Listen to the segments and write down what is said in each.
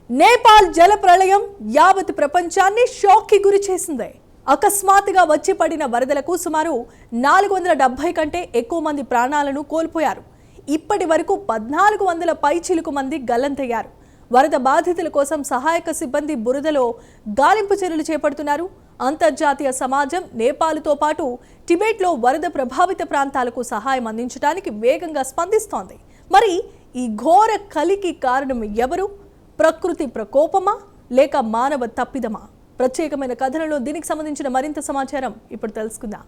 నేపాల్ జల ప్రళయం యావత్ ప్రపంచాన్ని షాక్కి గురి చేసింది. అకస్మాత్తుగా వచ్చి పడిన వరదలకు సుమారు 470 కంటే ఎక్కువ మంది ప్రాణాలను కోల్పోయారు. ఇప్పటి వరకు 1400 పైచిలుకు మంది గల్లంతయ్యారు. వరద బాధితుల కోసం సహాయక సిబ్బంది బురదలో గాలింపు చర్యలు చేపడుతున్నారు. అంతర్జాతీయ సమాజం నేపాల్తో పాటు టిబెట్లో వరద ప్రభావిత ప్రాంతాలకు సహాయం అందించడానికి వేగంగా స్పందిస్తోంది. మరి ఈ ఘోర కలికి కారణం ఎవరు? ప్రకృతి ప్రకోపమా లేక మానవ తప్పిదమా? ప్రత్యేకమైన కథనంలో దీనికి సంబంధించిన మరింత సమాచారం ఇప్పుడు తెలుసుకుందాం.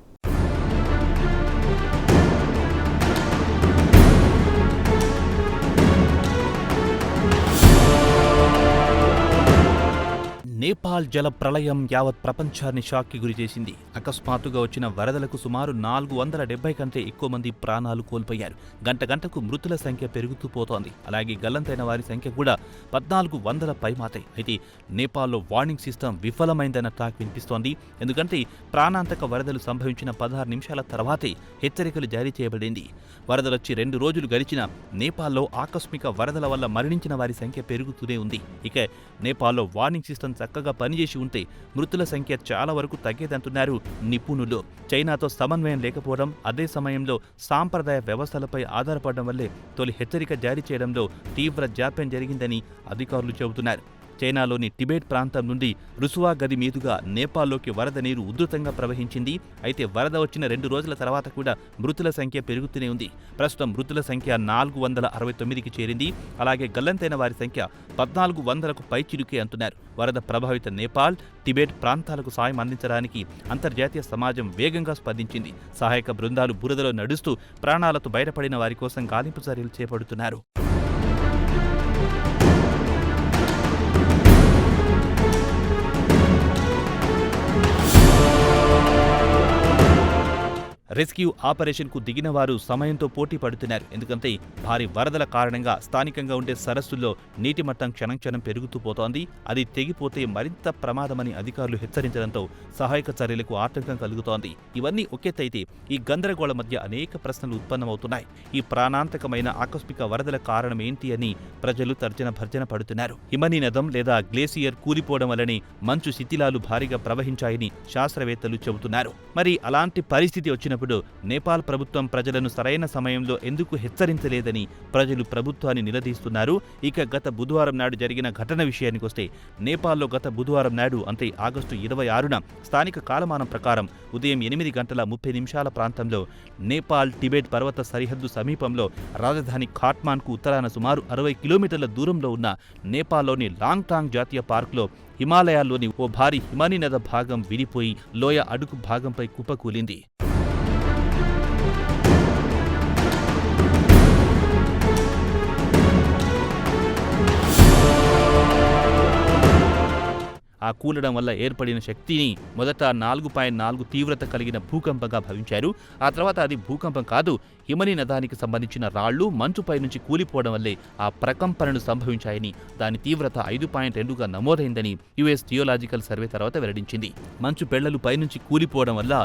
నేపాల్ జల ప్రళయం యావత్ ప్రపంచాన్ని షాక్కి గురిచేసింది. అకస్మాత్తుగా వచ్చిన వరదలకు సుమారు 470 కంటే ఎక్కువ మంది ప్రాణాలు కోల్పోయారు. గంట గంటకు మృతుల సంఖ్య పెరుగుతూ పోతోంది. అలాగే గల్లంతైన వారి సంఖ్య కూడా 1400 పైమాతాయి. అయితే నేపాల్లో వార్నింగ్ సిస్టమ్ విఫలమైందన్న టాక్ వినిపిస్తోంది. ఎందుకంటే ప్రాణాంతక వరదలు సంభవించిన 16 నిమిషాల తర్వాతే హెచ్చరికలు జారీ చేయబడింది. వరదలొచ్చి 2 రోజులు గడిచినా నేపాల్లో ఆకస్మిక వరదల వల్ల మరణించిన వారి సంఖ్య పెరుగుతూనే ఉంది. ఇక నేపాల్లో వార్నింగ్ సిస్టమ్ చక్కగా పనిచేసి ఉంటే మృతుల సంఖ్య చాలా వరకు తగ్గేదంటున్నారు నిపుణులు. చైనాతో సమన్వయం లేకపోవడం, అదే సమయంలో సాంప్రదాయ వ్యవస్థలపై ఆధారపడడం వల్లే తొలి హెచ్చరిక జారీ చేయడంలో తీవ్ర జాప్యం జరిగిందని అధికారులు చెబుతున్నారు. చైనాలోని టిబెట్ ప్రాంతం నుండి రుసువా గది మీదుగా నేపాల్లోకి వరద నీరు ఉధృతంగా ప్రవహించింది. అయితే వరద వచ్చిన 2 రోజుల తర్వాత కూడా మృతుల సంఖ్య పెరుగుతూనే ఉంది. ప్రస్తుతం మృతుల సంఖ్య 469కి చేరింది. అలాగే గల్లంతైన వారి సంఖ్య 1400కు పైచిలుకే అంటున్నారు. వరద ప్రభావిత నేపాల్, టిబెట్ ప్రాంతాలకు సాయం అందించడానికి అంతర్జాతీయ సమాజం వేగంగా స్పందించింది. సహాయక బృందాలు బురదలో నడుస్తూ ప్రాణాలతో బయటపడిన వారి కోసం గాలింపు చర్యలు చేపడుతున్నారు. రెస్క్యూ ఆపరేషన్కు దిగిన వారు సమయంతో పోటీ పడుతున్నారు. ఎందుకంటే భారీ వరదల కారణంగా స్థానికంగా ఉండే సరస్సుల్లో నీటి మట్టం క్షణం పెరుగుతూ పోతోంది. అది తెగిపోతే మరింత ప్రమాదమని అధికారులు హెచ్చరించడంతో సహాయక చర్యలకు ఆటంకం కలుగుతోంది. ఇవన్నీ ఒకెత్తైతే ఈ గందరగోళం మధ్య అనేక ప్రశ్నలు ఉత్పన్నమవుతున్నాయి. ఈ ప్రాణాంతకమైన ఆకస్మిక వరదల కారణం ఏంటి అని ప్రజలు తర్జన భర్జన పడుతున్నారు. హిమనీ నదం లేదా గ్లేసియర్ కూలిపోవడం వల్లనే మంచు శిథిలాలు భారీగా ప్రవహించాయని శాస్త్రవేత్తలు చెబుతున్నారు. మరి అలాంటి పరిస్థితి వచ్చినప్పుడు నేపాల్ ప్రభుత్వం ప్రజలను సరైన సమయంలో ఎందుకు హెచ్చరించలేదని ప్రజలు ప్రభుత్వాన్ని నిలదీస్తున్నారు. ఇక గత బుధవారం నాడు జరిగిన ఘటన విషయానికొస్తే నేపాల్లో గత బుధవారం నాడు అంటే ఆగస్టు 26న స్థానిక కాలమానం ప్రకారం ఉదయం 8:30 ప్రాంతంలో నేపాల్ టిబెట్ పర్వత సరిహద్దు సమీపంలో రాజధాని ఖాట్మాండ్కు ఉత్తరాన సుమారు 60 కిలోమీటర్ల దూరంలో ఉన్న నేపాల్లోని లాంగ్టాంగ్ జాతీయ పార్కులో హిమాలయాల్లోని ఓ భారీ హిమనీ నద భాగం విడిపోయి లోయ అడుగు భాగంపై కుప్పకూలింది. ఆ కూలడం వల్ల ఏర్పడిన శక్తిని మొదట 4.4 తీవ్రత కలిగిన భూకంపంగా భావించారు. ఆ తర్వాత అది భూకంపం కాదు, హిమనీ నదానికి సంబంధించిన రాళ్లు మంచుపై నుంచి కూలిపోవడం వల్లే ఆ ప్రకంపనలు సంభవించాయని, దాని తీవ్రత 5.2గా నమోదైందని యుఎస్ జియోలాజికల్ సర్వే తర్వాత వెల్లడించింది. మంచు పెళ్లలు పైనుంచి కూలిపోవడం వల్ల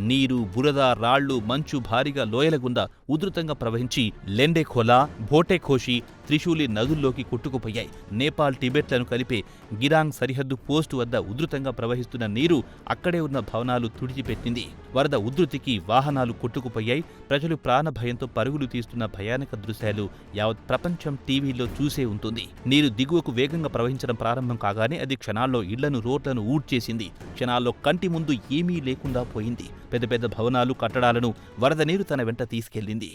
నీరు, బురద, రాళ్లు, మంచు భారీగా లోయల గుండా ఉధృతంగా ప్రవహించి లెండెఖోలా, భోటెఖోషి, త్రిశూలి నదుల్లోకి కొట్టుకుపోయాయి. నేపాల్ టిబెట్లను కలిపే గిరాంగ్ సరిహద్దు పోస్టు వద్ద ఉధృతంగా ప్రవహిస్తున్న నీరు అక్కడే ఉన్న భవనాలు తుడిచిపెట్టింది. వరద ఉధృతికి వాహనాలు కొట్టుకుపోయాయి. ప్రజలు ప్రాణభయంతో పరుగులు తీస్తున్న భయానక దృశ్యాలు యావత్ ప్రపంచం టీవీలో చూసే ఉంటుంది. నీరు దిగువకు వేగంగా ప్రవహించడం ప్రారంభం కాగానే అది క్షణాల్లో ఇళ్లను, రోడ్లను ఊడ్చేసింది. క్షణాల్లో కంటి ముందు ఏమీ లేకుండా పోయింది. పెద్ద పెద్ద భవనాలు, కట్టడాలను వరద నీరు తన వెంట తీసుకెళ్లింది.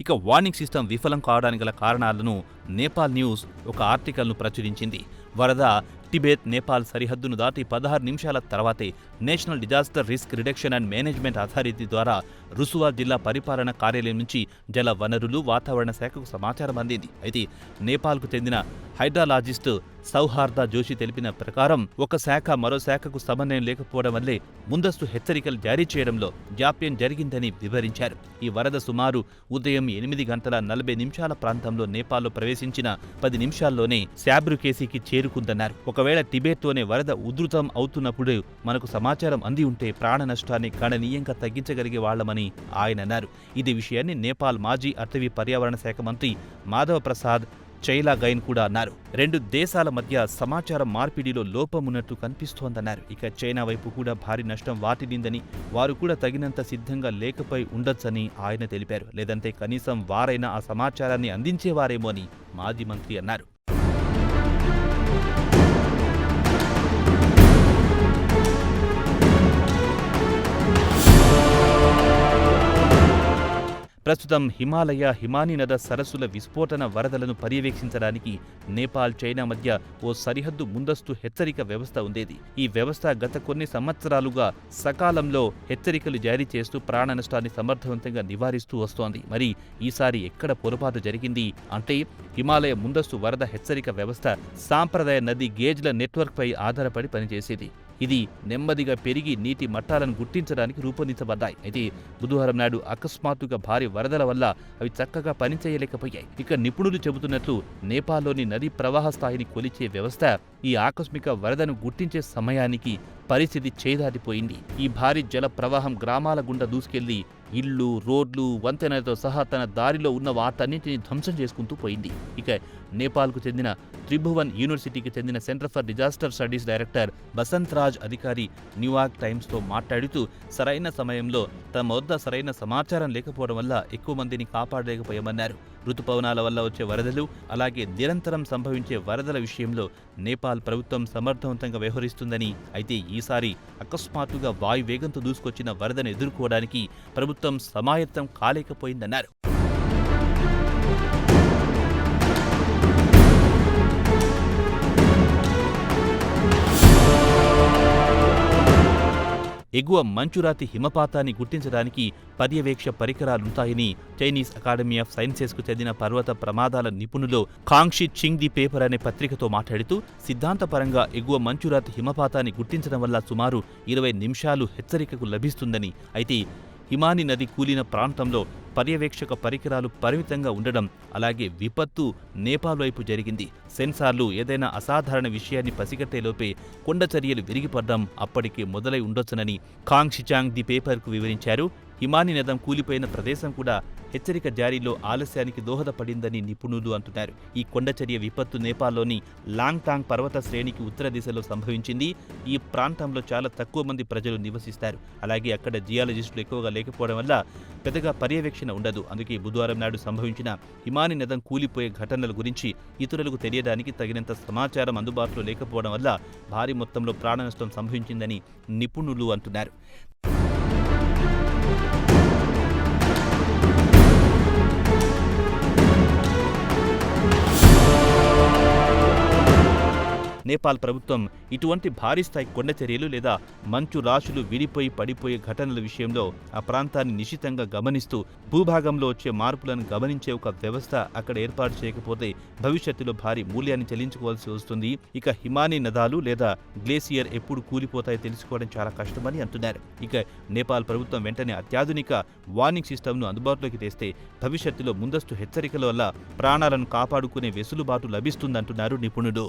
ఇక వార్నింగ్ సిస్టమ్ విఫలం కావడానికి గల కారణాలను నేపాల్ న్యూస్ ఒక ఆర్టికల్ను ప్రచురించింది. వరద టిబెట్ నేపాల్ సరిహద్దును దాటి 16 నిమిషాల తర్వాతే national disaster risk reduction and management authority ద్వారా రుసువా జిల్లా పరిపాలన కార్యాలయం నుంచి జల వనరులు, వాతావరణ శాఖకు సమాచారం అందింది. అయితే నేపాల్కు చెందిన హైడ్రాలజిస్ట్ సౌహార్ద జోషి తెలిపిన ప్రకారం ఒక శాఖ మరో శాఖకు సమన్వయం లేకపోవడం వల్లే ముందస్తు హెచ్చరికలు జారీ చేయడంలో జాప్యం జరిగిందని వివరించారు. ఈ వరద సుమారు ఉదయం 8:40 ప్రాంతంలో నేపాల్లో ప్రవేశించిన 10 నిమిషాల్లోనే శాబ్రుకేసికి చేరుకుందన్నారు. ఒకవేళ టిబెట్తోనే వరద ఉధృతం అవుతున్నప్పుడు మనకు సమాచారం అంది ఉంటే ప్రాణ నష్టాన్ని గణనీయంగా తగ్గించగలిగే వాళ్లమని ఆయన అన్నారు. ఇదే విషయాన్ని నేపాల్ మాజీ అటవీ పర్యావరణ శాఖ మంత్రి మాధవ ప్రసాద్ చైలాగైన్ కూడా అన్నారు. 2 దేశాల మధ్య సమాచారం మార్పిడిలో లోపమున్నట్టు కనిపిస్తోందన్నారు. ఇక చైనా వైపు కూడా భారీ నష్టం వాటిల్లిందని, వారు కూడా తగినంత సిద్ధంగా లేకపోయి ఉండొచ్చని ఆయన తెలిపారు. లేదంటే కనీసం వారైనా ఆ సమాచారాన్ని అందించేవారేమో అని మాజీ మంత్రి అన్నారు. ప్రస్తుతం హిమానీ నద సరస్సుల విస్ఫోటన వరదలను పర్యవేక్షించడానికి నేపాల్, చైనా మధ్య ఓ సరిహద్దు ముందస్తు హెచ్చరిక వ్యవస్థ ఉండేది. ఈ వ్యవస్థ గత కొన్ని సంవత్సరాలుగా సకాలంలో హెచ్చరికలు జారీ చేస్తూ ప్రాణ నష్టాన్ని సమర్థవంతంగా నివారిస్తూ వస్తోంది. మరి ఈసారి ఎక్కడ పొరపాటు జరిగింది అంటే హిమాలయ ముందస్తు వరద హెచ్చరిక వ్యవస్థ సాంప్రదాయ నది గేజ్ల నెట్వర్క్పై ఆధారపడి పనిచేసేది. ఇది నెమ్మదిగా పెరిగి నీటి మట్టాలను గుర్తించడానికి రూపొందించబడ్డాయి. అయితే బుధవారం నాడు అకస్మాత్తుగా భారీ వరదల వల్ల అవి చక్కగా పనిచేయలేకపోయాయి. ఇక నిపుణులు చెబుతున్నట్లు నేపాల్లోని నదీ ప్రవాహ స్థాయిని కొలిచే వ్యవస్థ ఈ ఆకస్మిక వరదను గుర్తించే సమయానికి పరిస్థితి చేదాటిపోయింది. ఈ భారీ జల ప్రవాహం గ్రామాల గుండా దూసుకెళ్లి ఇళ్లు, రోడ్లు, వంతెనలతో సహా తన దారిలో ఉన్న వాటన్నింటినీ ధ్వంసం చేసుకుంటూ పోయింది. ఇక నేపాల్కు చెందిన త్రిభువన్ యూనివర్సిటీకి చెందిన centre for disaster studies director Basant Raj Adhikari New York టైమ్స్తో మాట్లాడుతూ సరైన సమయంలో తమ వద్ద సరైన సమాచారం లేకపోవడం వల్ల ఎక్కువ మందిని కాపాడలేకపోయామన్నారు. ఋతుపవనాల వల్ల వచ్చే వరదలు, అలాగే నిరంతరం సంభవించే వరదల విషయంలో నేపాల్ ప్రభుత్వం సమర్థవంతంగా వ్యవహరిస్తుందని, అయితే ఈసారి అకస్మాత్తుగా వాయువేగంతో దూసుకొచ్చిన వరదను ఎదుర్కోవడానికి ప్రభుత్వం సమాయత్తం కాలేకపోయిందన్నారు. ఎగువ మంచురాతి హిమపాతాన్ని గుర్తించడానికి పర్యవేక్ష పరికరాలుంటాయని చైనీస్ అకాడమీ ఆఫ్ సైన్సెస్కు చెందిన పర్వత ప్రమాదాల నిపుణులు కాంక్షి చింగ్ ది పేపర్ అనే పత్రికతో మాట్లాడుతూ సిద్ధాంతపరంగా ఎగువ మంచురాతి హిమపాతాన్ని గుర్తించడం వల్ల సుమారు 20 నిమిషాలు హెచ్చరికకు లభిస్తుందని, అయితే హిమానీ నది కూలిన ప్రాంతంలో పర్యవేక్షక పరికరాలు పరిమితంగా ఉండడం, అలాగే విపత్తు నేపాల్ వైపు జరిగింది. సెన్సార్లు ఏదైనా అసాధారణ విషయాన్ని పసిగట్టేలోపే కొండ చర్యలు విరిగిపడ్డం అప్పటికే మొదలై ఉండొచ్చునని కాంక్షిచాంగ్ ది పేపర్కు వివరించారు. హిమానీ నదం కూలిపోయిన ప్రదేశం కూడా హెచ్చరిక జారీలో ఆలస్యానికి దోహదపడిందని నిపుణులు అంటున్నారు. ఈ కొండచర్య విపత్తు నేపాల్లోని లాంగ్టాంగ్ పర్వత శ్రేణికి ఉత్తర దిశలో సంభవించింది. ఈ ప్రాంతంలో చాలా తక్కువ మంది ప్రజలు నివసిస్తారు. అలాగే అక్కడ జియాలజిస్టులు ఎక్కువగా లేకపోవడం వల్ల పెద్దగా పర్యవేక్షణ ఉండదు. అందుకే బుధవారం నాడు సంభవించిన హిమానీ నదం కూలిపోయే ఘటనల గురించి ఇతరులకు తెలియడానికి తగినంత సమాచారం అందుబాటులో లేకపోవడం వల్ల భారీ మొత్తంలో ప్రాణ నష్టం సంభవించిందని నిపుణులు అంటున్నారు. నేపాల్ ప్రభుత్వం ఇటువంటి భారీ స్థాయి కొండ చర్యలు లేదా మంచు రాశులు విడిపోయి పడిపోయే ఘటనల విషయంలో ఆ ప్రాంతాన్ని నిశితంగా గమనిస్తూ భూభాగంలో వచ్చే మార్పులను గమనించే ఒక వ్యవస్థ అక్కడ ఏర్పాటు చేయకపోతే భవిష్యత్తులో భారీ మూల్యాన్ని చెల్లించుకోవాల్సి వస్తుంది. ఇక హిమానీ నదాలు లేదా గ్లేసియర్ ఎప్పుడు కూలిపోతాయో తెలుసుకోవడం చాలా కష్టమని అంటున్నారు. ఇక నేపాల్ ప్రభుత్వం వెంటనే అత్యాధునిక వార్నింగ్ సిస్టమ్ను అందుబాటులోకి తెస్తే భవిష్యత్తులో ముందస్తు హెచ్చరికల వల్ల ప్రాణాలను కాపాడుకునే వెసులుబాటు లభిస్తుందంటున్నారు నిపుణులు.